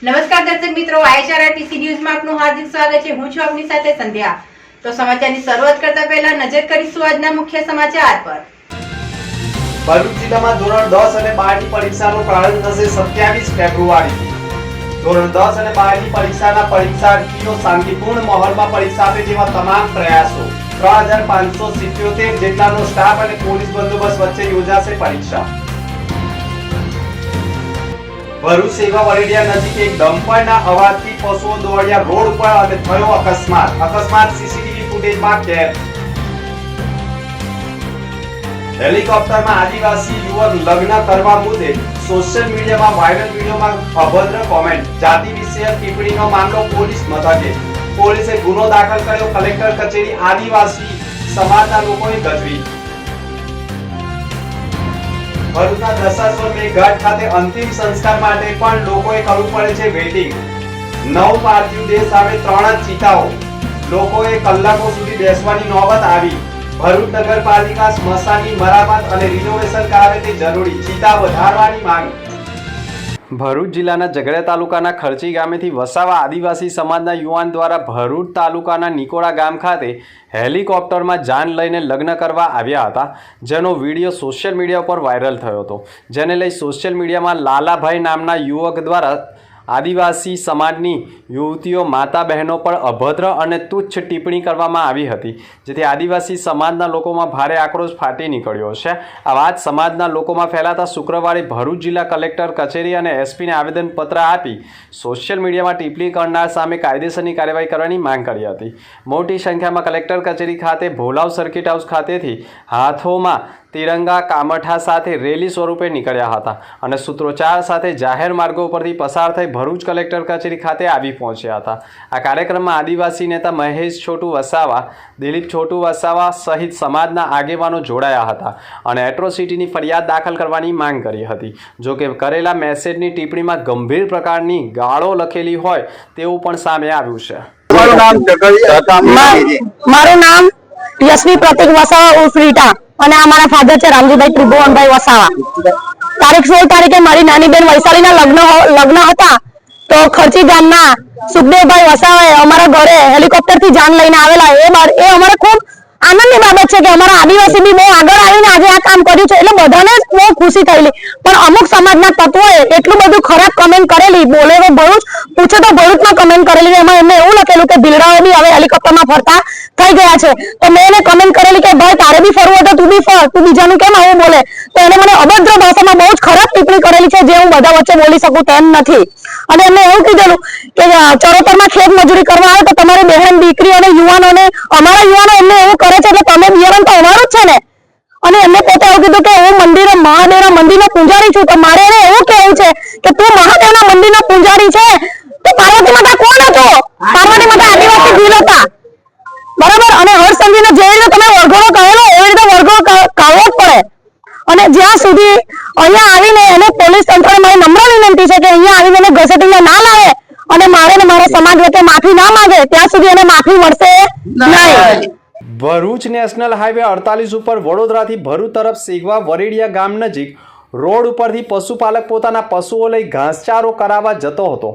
નમસ્કાર દર્શક મિત્રો, IHRTC ન્યૂઝમાં આપનું હાર્દિક સ્વાગત છે। હું છું આપની સાથે સંધ્યા। તો સમાચારની શરૂઆત કરતા પહેલા નજર કરીશું આજના મુખ્ય સમાચાર પર। ભરૂચ જિલ્લામાં ધોરણ 10 અને 12 ની પરીક્ષાનો પ્રારંભ થશે 27 ફેબ્રુઆરીથી। ધોરણ 10 અને 12 ની પરીક્ષાના પરીક્ષાર્થીઓ શાંતિપૂર્ણ માહોલમાં પરીક્ષા આપે તેવા તમામ પ્રયાસો 3577 જેટલાનો સ્ટાફ અને પોલીસ બંદોબસ્ત વચ્ચે યોજાશે પરીક્ષા। ભરૂચ સેવા વરેડિયા નજીક એક ડમ્પરના અવાજથી પશુઓ દોડ્યા રોડ ઉપર અને થયો અકસ્માત સીસીટીવી ફૂટેજમાં કેદ। હેલિકોપ્ટરમાં આદિવાસી યુવક લગ્ન કરવા મુદ્દે સોશિયલ મીડિયામાં વાયરલ વિડીયોમાં અભદ્ર કોમેન્ટ, જાતિ વિષયક ટિપ્પણીનો મામલો પોલીસ મથકે। પોલીસે ગુનો દાખલ કર્યો। કલેક્ટર કચેરી આદિવાસી સમાજના લોકોએ ગજવી। ભરૂચના દશાશ્વર મેઘાટ ખાતે અંતિમ સંસ્કાર માટે પણ લોકોએ કરવું પડે છે વેઇટિંગ। 9 પાર્થિવ દેહ સામે 3 જ ચિતાઓ, લોકોએ કલાકો સુધી બેસવાની નોબત આવી। ભરૂચ નગરપાલિકા સ્મશાનની મરામત અને રિનોવેશન કરાવે તે જરૂરી, ચિતા વધારવાની માંગ। ભરૂચ જિલ્લાના ઝઘડિયા તાલુકાના ખર્ચી ગામેથી વસાવા આદિવાસી સમાજના યુવાન દ્વારા ભરૂચ તાલુકાના નિકોડા ગામ ખાતે હેલિકોપ્ટરમાં જાન લઈને લગ્ન કરવા આવ્યા હતા, જેનો વિડીયો સોશિયલ મીડિયા પર વાયરલ થયો હતો। જેને લઈ સોશિયલ મીડિયામાં લાલાભાઈ નામના યુવક દ્વારા આદિવાસી સમાજની યુવતીઓ માતા બહેનો પર અભદ્ર અને તુચ્છ ટિપ્પણી કરવામાં આવી હતી, જેથી આદિવાસી સમાજના લોકોમાં ભારે આક્રોશ ફાટી નીકળ્યો છે। આ વાત સમાજના લોકોમાં ફેલાતા શુક્રવારે ભરૂચ જિલ્લા કલેક્ટર કચેરી અને એસપીને આવેદનપત્ર આપી સોશિયલ મીડિયામાં ટિપ્પણી કરનાર સામે કાયદેસરની કાર્યવાહી કરવાની માંગ કરી હતી। મોટી સંખ્યામાં કલેક્ટર કચેરી ખાતે ભોલાવ સર્કિટ હાઉસ ખાતેથી હાથોમાં તિરંગા કામઠા સાથે રેલી સ્વરૂપે નીકળ્યા હતા અને સૂત્રોચ્ચાર સાથે જાહેર માર્ગો પરથી પસાર થઈ ભરૂચ કલેક્ટર કચેરી ખાતે આવી પહોંચ્યા હતા। આ કાર્યક્રમમાં આદિવાસી નેતા મહેશ છોટુ વસાવા, દિલીપ છોટુ વસાવા સહિત સમાજના આગેવાનો જોડાયા હતા અને એટ્રોસિટીની ફરિયાદ દાખલ કરવાની માંગ કરી હતી। જો કે કરેલા મેસેજની ટિપ્પણીમાં ગંભીર પ્રકારની ગાળો લખેલી હોય તેવું પણ સામે આવ્યું છે। મારું નામ યશવી પ્રતિક વસાવા ઉર્ફ રીટા અને આ મારા ફાધર છે રામજીભાઈ ત્રિભુવનભાઈ વસાવા। તારીખ 16 તારીખે મારી નાની બેન વૈશાલીના લગ્ન હતા, તો ખર્ચી ગામના સુખદેવભાઈ વસાવાએ અમારા ઘરે હેલિકોપ્ટર થી જાન લઈને આવેલા। એ અમારે ખૂબ આનંદની બાબત છે કે અમારા આદિવાસી બી બહુ આગળ આવીને આજે આ કામ કર્યું છે, એટલે બધાને બહુ ખુશી થયેલી। પણ અમુક સમાજના તત્વોએ એટલું બધું ખરાબ કમેન્ટ કરેલી, બોલે ભરૂચ પૂછો તો ભરૂચમાં કમેન્ટ કરેલી, એમાં એમને એવું લખેલું કે ભીલડાઓ બી હવે હેલિકોપ્ટરમાં ફરતા થઈ ગયા છે। તો મેં એને કમેન્ટ કરેલી કે ભાઈ તારે બી ફરવું હોય તો તું બી ફર, તું બીજાનું કેમ આવું બોલે? તો એને મને અભદ્ર ભાષામાં બહુ જ ખરાબ ટિપ્પણી કરેલી છે, જે હું બધા વચ્ચે બોલી શકું તેમ નથી। અને એમને એવું કીધેલું કે ચરોતરમાં ખેત મજૂરી કરવા આવે તો તમારી બહેન દીકરી અને યુવાનોને, અમારા યુવાનો એમને એવું કરે છે એટલે તમે બિયારણ તો અમારું જ છે ને। અને એમને પોતે એવું કીધું કે હું મહાદેવના મંદિરનો પૂજારી છું, તો મારે એને એવું કહેવું છે કે તું મહાદેવના મંદિરનો પૂજારી છે તો પાર્વતી માતા કોણ હતો? પાર્વતી માતા આદિવાસી ભીલ હતા, બરાબર? અને હર્ષચંદ્રને જે રીતે તમે વરઘોડો કહેલો એવી રીતે વરઘોડો કાઢવો જ પડે। અને જ્યાં સુધી અહીંયા આવીને એને પોલીસ તંત્રને મારી નમ્ર વિનંતી છે કે અહીંયા આવીને એને ઘસેટીને ના લાવે અને મારે ને મારા સમાજ વચ્ચે માફી ના માંગે ત્યાં સુધી એને માફી મળશે નહીં। ભરૂચ નેશનલ હાઈવે 48 ઉપર વડોદરાથી ભરૂચ તરફ સેગવા વરેડિયા ગામ નજીક રોડ ઉપરથી પશુપાલક પોતાના પશુઓ લઈ ઘાસચારો કરાવવા જતો હતો।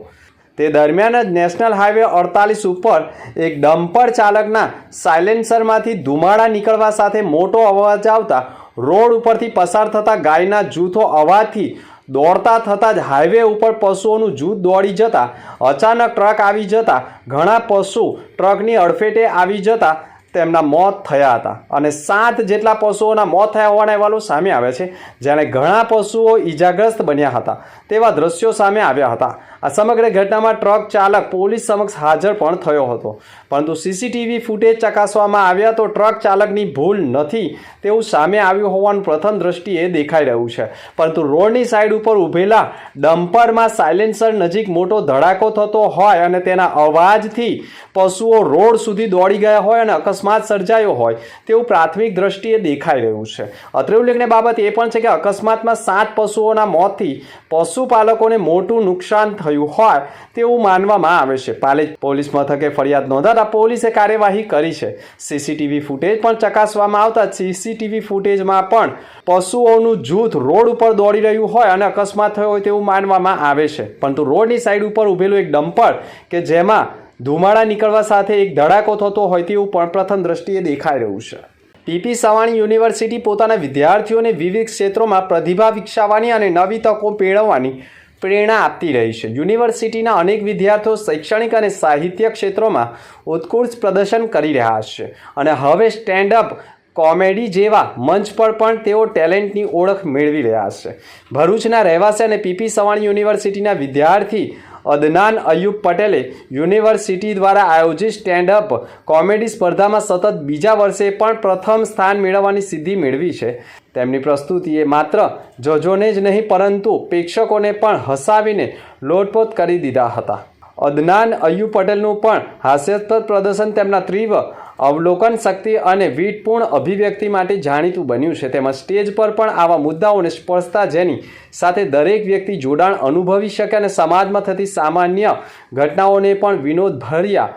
તે દરમિયાન જ નેશનલ હાઈવે 48 ઉપર એક ડમ્પર ચાલકના સાયલેન્સરમાંથી ધુમાડા નીકળવા સાથે મોટો અવાજ આવતા રોડ ઉપરથી પસાર થતા ગાયના જૂથો અવાજથી દોડતા થતાં જ હાઈવે ઉપર પશુઓનું જૂથ દોડી જતા અચાનક ટ્રક આવી જતા ઘણા પશુ ટ્રકની અડફેટે આવી જતા તેમના મોત થયા હતા અને 7 જેટલા પશુઓના મોત થયા હોવાના અહેવાલો સામે આવ્યા છે, જ્યારે ઘણા પશુઓ ઈજાગ્રસ્ત બન્યા હતા તેવા દ્રશ્યો સામે આવ્યા હતા। આ સમગ્ર ઘટનામાં ટ્રક ચાલક પોલીસ સમક્ષ હાજર પણ થયો હતો, પરંતુ સીસીટીવી ફૂટેજ ચકાસવામાં આવ્યા તો ટ્રક ચાલકની ભૂલ નથી તેવું સામે આવ્યું હોવાનું પ્રથમ દ્રષ્ટિએ દેખાઈ રહ્યું છે। પરંતુ રોડની સાઈડ ઉપર ઊભેલા ડમ્પરમાં સાયલેન્સર નજીક મોટો ધડાકો થતો હોય અને તેના અવાજથી પશુઓ રોડ સુધી દોડી ગયા હોય અને અકસ્માત સર્જાયો હોય તેવું પ્રાથમિક દ્રષ્ટિએ દેખાઈ રહ્યું છે। અત્રે ઉલ્લેખનીય બાબત એ પણ છે કે અકસ્માતમાં 7 પશુઓના મોતથી પશુપાલકોને મોટું નુકસાન થયું હોય તેવું માનવામાં આવે છે. પોલીસ મથકે ફરિયાદ નોંધાતા પોલીસે કાર્યવાહી કરી છે. સીસીટીવી ફૂટેજ પણ ચકાસવામાં આવતા સીસીટીવી ફૂટેજમાં પણ પશુઓનું જૂથ રોડ ઉપર દોડી રહ્યું હોય અને અકસ્માત થયો હોય તેવું માનવામાં આવે છે. પરંતુ રોડની સાઈડ ઉપર ઊભેલું એક ડમ્પર કે જેમાં ધુમાડા નીકળવા સાથે એક ધડાકો થતો હોય તેવું પણ પ્રથમ દ્રષ્ટિએ દેખાઈ રહ્યું છે. પીપી સવાણી યુનિવર્સિટી પોતાના વિદ્યાર્થીઓને વિવિધ ક્ષેત્રોમાં પ્રતિભા વિકસાવવાની અને નવી તકો મેળવવાની પ્રેરણા આપતી રહી છે. યુનિવર્સિટીના અનેક વિદ્યાર્થીઓ શૈક્ષણિક અને સાહિત્ય ક્ષેત્રોમાં ઉત્કૃષ્ટ પ્રદર્શન કરી રહ્યા છે અને હવે સ્ટેન્ડઅપ કોમેડી જેવા મંચ પર પણ તેઓ ટેલેન્ટની ઓળખ મેળવી રહ્યા છે. ભરૂચના રહેવાસી અને પીપી સવાણી યુનિવર્સિટીના વિદ્યાર્થી અદનાન અયુબ પટેલે યુનિવર્સિટી દ્વારા આયોજિત સ્ટેન્ડઅપ કોમેડી સ્પર્ધામાં સતત બીજા વર્ષે પણ પ્રથમ સ્થાન મેળવવાની સિદ્ધિ મેળવી છે. તેમની પ્રસ્તુતિએ માત્ર જજોને જ નહીં પરંતુ પ્રેક્ષકોને પણ હસાવીને લોટપોટ કરી દીધા હતા. અદનાન અયુબ પટેલનું પણ હાસ્યાસ્પદ પ્રદર્શન તેમના તીવ્ર અવલોકન શક્તિ અને વીટપૂર્ણ અભિવ્યક્તિ માટે જાણીતું બન્યું છે. તેમજ સ્ટેજ પર પણ આવા મુદ્દાઓને સ્પર્શતા જેની સાથે દરેક વ્યક્તિ જોડાણ અનુભવી શકે અને સમાજમાં થતી સામાન્ય ઘટનાઓને પણ વિનોદભર્યા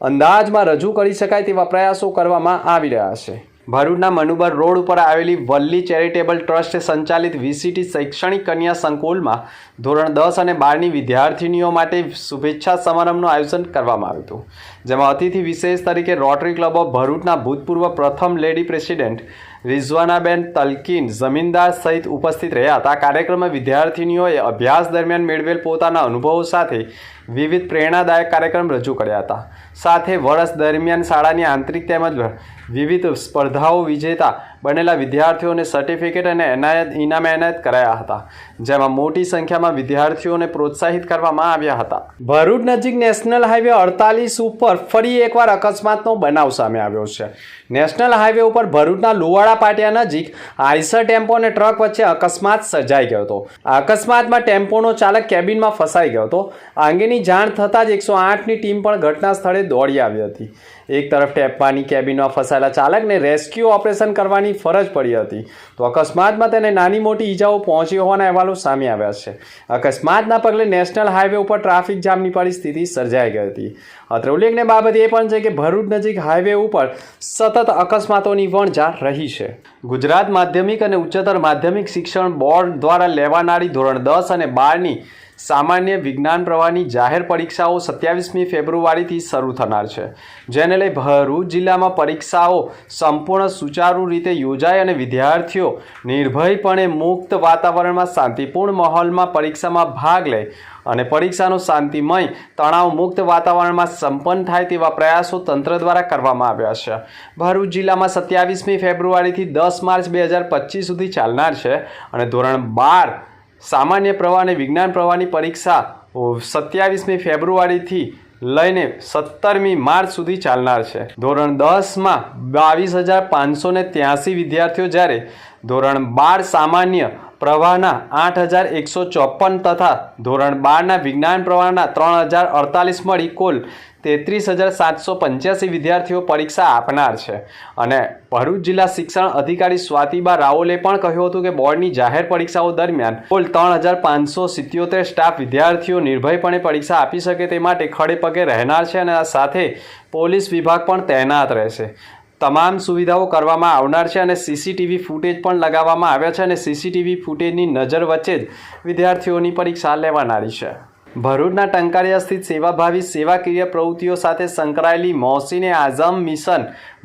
અંદાજમાં રજૂ કરી શકાય તેવા પ્રયાસો કરવામાં આવી રહ્યા છે. ભરૂચના મનુબર રોડ ઉપર આવેલી વલ્લી ચેરિટેબલ ટ્રસ્ટ સંચાલિત વીસીટી શૈક્ષણિક કન્યા સંકુલમાં ધોરણ 10 અને 12ની વિદ્યાર્થીનીઓ માટે શુભેચ્છા સમારંભનું આયોજન કરવામાં આવ્યું હતું. જેમાં અતિથિ વિશેષ તરીકે રોટરી ક્લબ ઓફ ભરૂચના ભૂતપૂર્વ પ્રથમ લેડી પ્રેસિડેન્ટ રિઝવાનાબેન તલકીન જમીનદાર સહિત ઉપસ્થિત રહ્યા હતા. કાર્યક્રમમાં વિદ્યાર્થીનીઓએ અભ્યાસ દરમિયાન મેળવેલ પોતાના અનુભવો સાથે વિવિધ પ્રેરણાદાયક કાર્યક્રમ રજૂ કર્યા હતા. સાથે વર્ષ દરમિયાન શાળાની આંતરિક તેમજ વિવિધ સ્પર્ધાઓ વિજેતા બનેલા વિદ્યાર્થીઓને સર્ટિફિકેટ અને ઇનામ એનાયત કરાયા હતા. જેમાં મોટી સંખ્યામાં વિદ્યાર્થીઓને પ્રોત્સાહિત કરવામાં આવ્યા હતા. ભરૂચ નજીક નેશનલ હાઈવે 48 ઉપર ફરી એકવાર અકસ્માતનો બનાવ સામે આવ્યો છે. નેશનલ હાઈવે ઉપર ભરૂચના લુવાડા પાટિયા નજીક આઈસર ટેમ્પો અને ટ્રક વચ્ચે અકસ્માત સર્જાઈ ગયો હતો. આ અકસ્માતમાં ટેમ્પોનો ચાલક કેબિનમાં ફસાઈ ગયો હતો. આ અંગેની જાણ થતાં જ 108ની ટીમ પણ ઘટના સ્થળે દોડી આવી હતી. એક તરફ ટેમ્પાની કેબિનમાં ફસાયેલા ચાલકને રેસ્ક્યુ ઓપરેશન કરવાની ફરજ પડી હતી તો અકસ્માતમાં તેને નાની મોટી ઈજાઓ પહોંચી હોવાના અહેવાલો સામે આવ્યા છે. અકસ્માતના પગલે નેશનલ હાઈવે ઉપર ટ્રાફિક જામની પરિસ્થિતિ સર્જાઈ ગઈ હતી. અત્રે ઉલ્લેખનીય બાબત એ પણ છે કે ભરૂચ નજીક હાઈવે ઉપર સતત અકસ્માતોની વણઝાર રહી છે. ગુજરાત માધ્યમિક અને ઉચ્ચતર માધ્યમિક શિક્ષણ બોર્ડ દ્વારા લેવાનારી ધોરણ 10 અને 12ની સામાન્ય વિજ્ઞાન પ્રવાહની જાહેર પરીક્ષાઓ 27મી ફેબ્રુઆરીથી શરૂ થનાર છે. જેને લઈ ભરૂચ જિલ્લામાં પરીક્ષાઓ સંપૂર્ણ સુચારુ રીતે યોજાય અને વિદ્યાર્થીઓ નિર્ભયપણે મુક્ત વાતાવરણમાં શાંતિપૂર્ણ માહોલમાં પરીક્ષામાં ભાગ લે અને પરીક્ષાનો શાંતિમય તણાવ મુક્ત વાતાવરણમાં સંપન્ન થાય તેવા પ્રયાસો તંત્ર દ્વારા કરવામાં આવ્યા છે. ભરૂચ જિલ્લામાં 27મી ફેબ્રુઆરીથી 10 માર્ચ 2025 સુધી ચાલનાર છે અને ધોરણ 12 સામાન્ય પ્રવાહ અને વિજ્ઞાન પ્રવાહની પરીક્ષા 27મી ફેબ્રુઆરીથી લઈને 17મી માર્ચ સુધી ચાલનાર છે. ધોરણ 10માં 22,583 વિદ્યાર્થીઓ જ્યારે ધોરણ 12 સામાન્ય પ્રવાહના 8,154 તથા ધોરણ 12ના વિજ્ઞાન પ્રવાહના 3,048 મળી કુલ 33,785 વિદ્યાર્થીઓ પરીક્ષા આપનાર છે. અને ભરૂચ જિલ્લા શિક્ષણ અધિકારી સ્વાતિબા રાઓલે પણ કહ્યું હતું કે બોર્ડની જાહેર પરીક્ષાઓ દરમિયાન કુલ 3,577 સ્ટાફ વિદ્યાર્થીઓ નિર્ભયપણે પરીક્ષા આપી શકે તે માટે ખડે પગે રહેનાર છે અને આ સાથે પોલીસ વિભાગ પણ તૈનાત રહેશે. તમામ સુવિધાઓ કરવામાં આવનાર છે અને સીસીટીવી ફૂટેજ પણ લગાવવામાં આવ્યા છે અને સીસીટીવી ફૂટેજની નજર વચ્ચે જ વિદ્યાર્થીઓની પરીક્ષા લેવાનારી છે. ભરૂચના ટંકારિયા સ્થિત સેવાભાવી સેવાકીય પ્રવૃત્તિઓ સાથે સંકળાયેલી મોહસીને આઝમ મિશન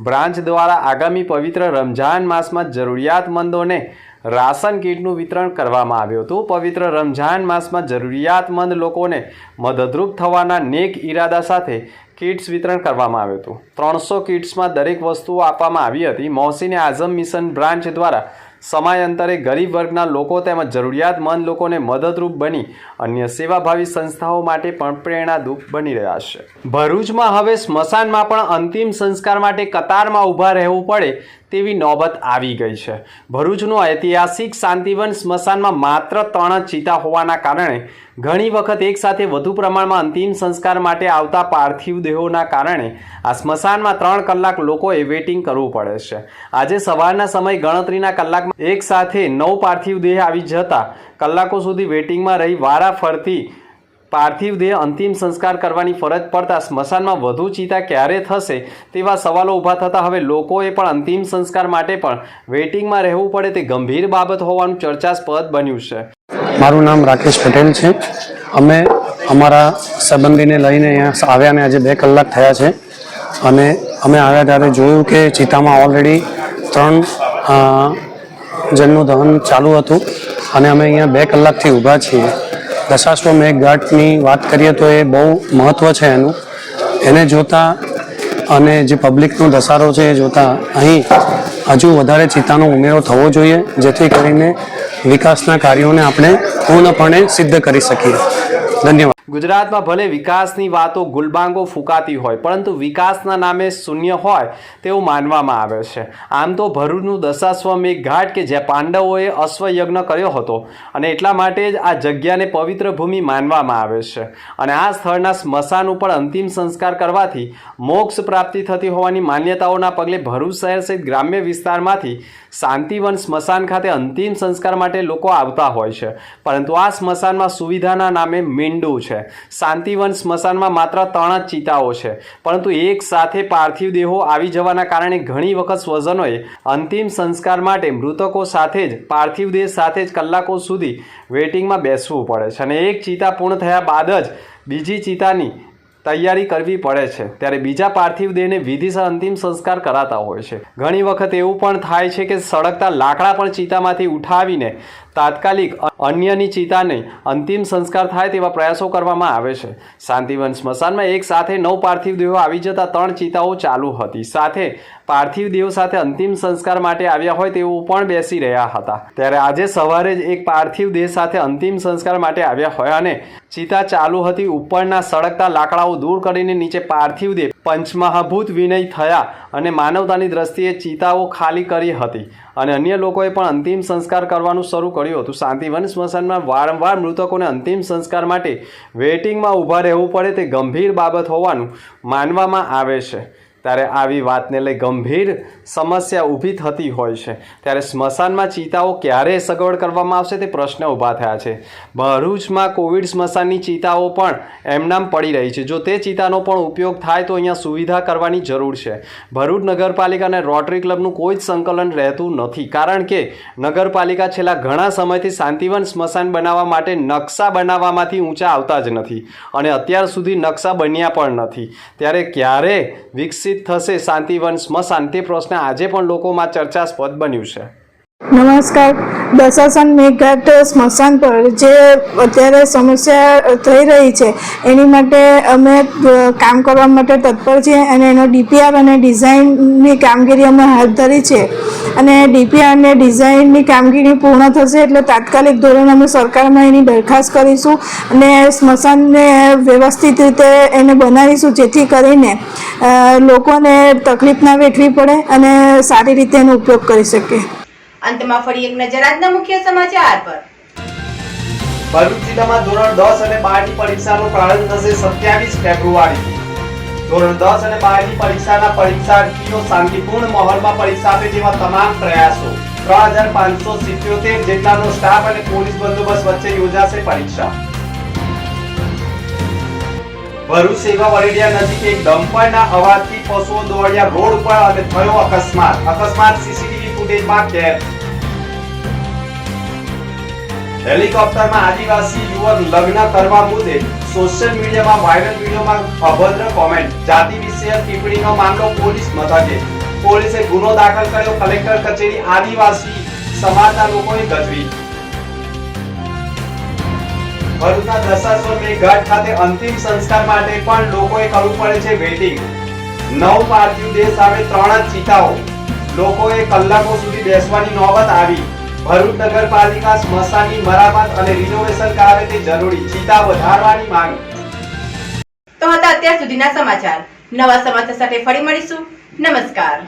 બ્રાન્ચ દ્વારા આગામી પવિત્ર રમઝાન માસમાં જરૂરિયાતમંદોને રાશન કીટનું વિતરણ કરવામાં આવ્યું હતું. પવિત્ર રમઝાન માસમાં જરૂરિયાતમંદ લોકોને મદદરૂપ થવાના નેક ઈરાદા સાથે કિટ્સ વિતરણ કરવામાં આવ્યું હતું. 300 કિટ્સમાં દરેક વસ્તુઓ આપવામાં આવી હતી. મોહસીને આઝમ મિશન બ્રાન્ચ દ્વારા સમયાંતરે ગરીબ વર્ગના લોકો તેમજ જરૂરિયાતમંદ લોકોને મદદરૂપ બની અન્ય સેવાભાવી સંસ્થાઓ માટે પણ પ્રેરણારૂપ બની રહ્યા છે. ભરૂચમાં હવે સ્મશાનમાં પણ અંતિમ સંસ્કાર માટે કતારમાં ઊભા રહેવું પડે તેવી નોબત આવી ગઈ છે. ભરૂચનું ઐતિહાસિક શાંતિવન સ્મશાનમાં માત્ર 3 ચિતા હોવાના કારણે ઘણી વખત એકસાથે વધુ પ્રમાણમાં અંતિમ સંસ્કાર માટે આવતા પાર્થિવ દેહોના કારણે આ સ્મશાનમાં 3 કલાક લોકોએ વેઇટિંગ કરવું પડે છે. આજે સવારના સમય ગણતરીના કલાકમાં એક સાથે 9 પાર્થિવ દેહ આવી જતા કલાકો સુધી વેઇટિંગમાં રહી વારા ફરતી પાર્થિવ દેહ અંતિમ સંસ્કાર કરવાની ફરજ પડતા સ્મશાનમાં વધુ ચિતા ક્યારે થશે તેવા સવાલો ઊભા થતા હવે લોકોએ પણ અંતિમ સંસ્કાર માટે પણ વેઇટિંગમાં રહેવું પડે તે ગંભીર બાબત હોવાનું ચર્ચાસ્પદ બન્યું છે. મારું નામ રાકેશ પટેલ છે. અમે અમારા સંબંધીને લઈને અહીંયા આવ્યાને આજે 2 કલાક થયા છે અને અમે આવ્યા ત્યારે જોયું કે ચિતામાં ઓલરેડી 3 જણનું દહન ચાલુ હતું અને અમે અહીંયા 2 કલાકથી ઊભા છીએ. દશાશ્વમેઘ ઘાટની વાત કરીએ તો એ બહુ મહત્ત્વ છે એનું. એને જોતાં અને જે પબ્લિકનો ધસારો છે એ જોતાં અહીં હજુ વધારે ચિતાનો ઉમેરો થવો જોઈએ જેથી કરીને વિકાસના કાર્યોને આપણે પૂર્ણપણે સિદ્ધ કરી શકીએ. ધન્યવાદ. ગુજરાતમાં ભલે વિકાસની વાતો ગુલબાંગો ફૂંકાતી હોય પરંતુ વિકાસના નામે શૂન્ય હોય તેવું માનવામાં આવે છે. આમ તો ભરૂચનું દશાશ્વમેઘ ઘાટ કે જ્યાં પાંડવોએ અશ્વયજ્ઞ કર્યો હતો અને એટલા માટે જ આ જગ્યાને પવિત્ર ભૂમિ માનવામાં આવે છે અને આ સ્થળના સ્મશાન ઉપર અંતિમ સંસ્કાર કરવાથી મોક્ષ પ્રાપ્તિ થતી હોવાની માન્યતાઓના પગલે ભરૂચ શહેર સહિત ગ્રામ્ય વિસ્તારમાંથી શાંતિવન સ્મશાન ખાતે અંતિમ સંસ્કાર માટે લોકો આવતા હોય છે પરંતુ આ સ્મશાનમાં સુવિધાના નામે મીંડું છે. શાંતિવન સ્મશાનમાં માત્ર 3 જ ચિતાઓ છે પરંતુ એક સાથે પાર્થિવ દેહો આવી જવાના કારણે ઘણી વખત સ્વજનોએ અંતિમ સંસ્કાર માટે મૃતકો સાથે જ પાર્થિવ દેહ સાથે જ કલાકો સુધી વેઇટિંગમાં બેસવું પડે છે અને એક ચિતા પૂર્ણ થયા બાદ જ બીજી ચિતાની તૈયારી કરવી પડે છે. ત્યારે બીજા પાર્થિવ દેહને વિધિસર અંતિમ સંસ્કાર કરાતા હોય છે. ઘણી વખત એવું પણ થાય છે કે સળગતા લાકડા પણ ચિતામાંથી ઉઠાવીને તાત્કાલિક અન્યની ચિતાને અંતિમ સંસ્કાર થાય તેવા પ્રયાસો કરવામાં આવે છે. શાંતિવન સ્મશાનમાં એક સાથે 9 પાર્થિવ દેહો આવી જતા 3 ચિતાઓ ચાલુ હતી. સાથે પાર્થિવ દેહો સાથે અંતિમ સંસ્કાર માટે આવ્યા હોય તેવું પણ બેસી રહ્યા હતા. ત્યારે આજે સવારે જ એક પાર્થિવ દેહ સાથે અંતિમ સંસ્કાર માટે આવ્યા હોય અને ચિતા ચાલુ હતી. ઉપરના સળગતા લાકડાઓ દૂર કરીને નીચે પાર્થિવ દેહ પંચમહાભૂત વિનય થયા અને માનવતાની દ્રષ્ટિએ ચિતાઓ ખાલી કરી હતી અને અન્ય લોકોએ પણ અંતિમ સંસ્કાર કરવાનું શરૂ કર્યું હતું. શાંતિવન સ્મશાનમાં વારંવાર મૃતકોને અંતિમ સંસ્કાર માટે વેઇટિંગમાં ઊભા રહેવું પડે તે ગંભીર બાબત હોવાનું માનવામાં આવે છે. ત્યારે આવી વાતને લઈ ગંભીર સમસ્યા ઊભી થતી હોય છે. ત્યારે સ્મશાનમાં ચિતાઓ ક્યારે સગવડ કરવામાં આવશે તે પ્રશ્ન ઊભા થયા છે. ભરૂચમાં કોવિડ સ્મશાનની ચિતાઓ પણ એમનામ પડી રહી છે. જો તે ચિતાનો પણ ઉપયોગ થાય તો અહીંયા સુવિધા કરવાની જરૂર છે. ભરૂચ નગરપાલિકા અને રોટરી ક્લબનું કોઈ જ સંકલન રહેતું નથી કારણ કે નગરપાલિકા છેલ્લા ઘણા સમયથી શાંતિવન સ્મશાન બનાવવા માટે નકશા બનાવવામાંથી ઊંચા આવતા જ નથી અને અત્યાર સુધી નકશા બન્યા પણ નથી. ત્યારે ક્યારે વિકસિત થશે શાંતિવન સ્મશાન તે પ્રશ્ન આજે પણ લોકોમાં ચર્ચાસ્પદ બન્યું છે. નમસ્કાર. દશાશ્વમેઘ ઘાટ સ્મશાન પર જે અત્યારે સમસ્યા થઈ રહી છે એની માટે અમે કામ કરવા માટે તત્પર છીએ અને એનો ડીપીઆર અને ડિઝાઇનની કામગીરી અમે હાથ ધરી છે અને ડીપીઆર અને ડિઝાઇનની કામગીરી પૂર્ણ થશે એટલે તાત્કાલિક ધોરણે અમે સરકારમાં એની દરખાસ્ત કરીશું અને સ્મશાનને વ્યવસ્થિત રીતે એને બનાવીશું જેથી કરીને લોકોને તકલીફ ના વેઠવી પડે અને સારી રીતે એનો ઉપયોગ કરી શકે. અંતમાં ફરી એક નજર આજના મુખ્ય સમાચાર પર. ભરૂચ જિલ્લામાં ધોરણ 10 અને 12 ની પરીક્ષાનો પ્રારંભ થશે 27 ફેબ્રુઆરીથી. ધોરણ 10 અને 12 ની પરીક્ષાના પરીક્ષાર્થીઓ શાંતિપૂર્ણ માહોલમાં પરીક્ષા આપે તેવા તમામ પ્રયાસો. 3577 જેટલાનો સ્ટાફ અને પોલીસ બંદોબસ્ત વચ્ચે યોજાશે પરીક્ષા. ભરૂચ સેવા વરેડિયા નજીક એક ડમ્પરના અવાજથી પશુઓ દોડ્યા રોડ ઉપર અને થયો અકસ્માત સીસીટીવી ફૂટેજમાં કેદ. હેલિકોપ્ટરમાં આદિવાસી યુવક લગ્ન કરવા મુદ્દે સોશિયલ મીડિયામાં વાયરલ વિડીયોમાં અભદ્ર કોમેન્ટ. જાતિ વિષયક ટિપ્પણીનો મામલો પોલીસ મથકે. પોલીસે ગુનો દાખલ કર્યો. કલેક્ટર કચેરી આદિવાસી સમાજના લોકોએ ગજવી. ભરૂચના દશાશ્વમેઘ ઘાટ ખાતે અંતિમ સંસ્કાર માટે પણ લોકોએ કરવું પડે છે વેઇટિંગ. 9 પાર્થિવ દેહ સામે 3 જ ચિતાઓ. લોકોએ કલાકો સુધી બેસવાની નોબત આવી. ભરૂચ નગરપાલિકા સ્મશાનની મરામત અને રિનોવેશન કરાવે તે જરૂરી. ચિતા વધારવાની માંગ. તો હતા અત્યાર સુધીના સમાચાર. નવા સમાચાર સાથે ફરી મળીશું. નમસ્કાર.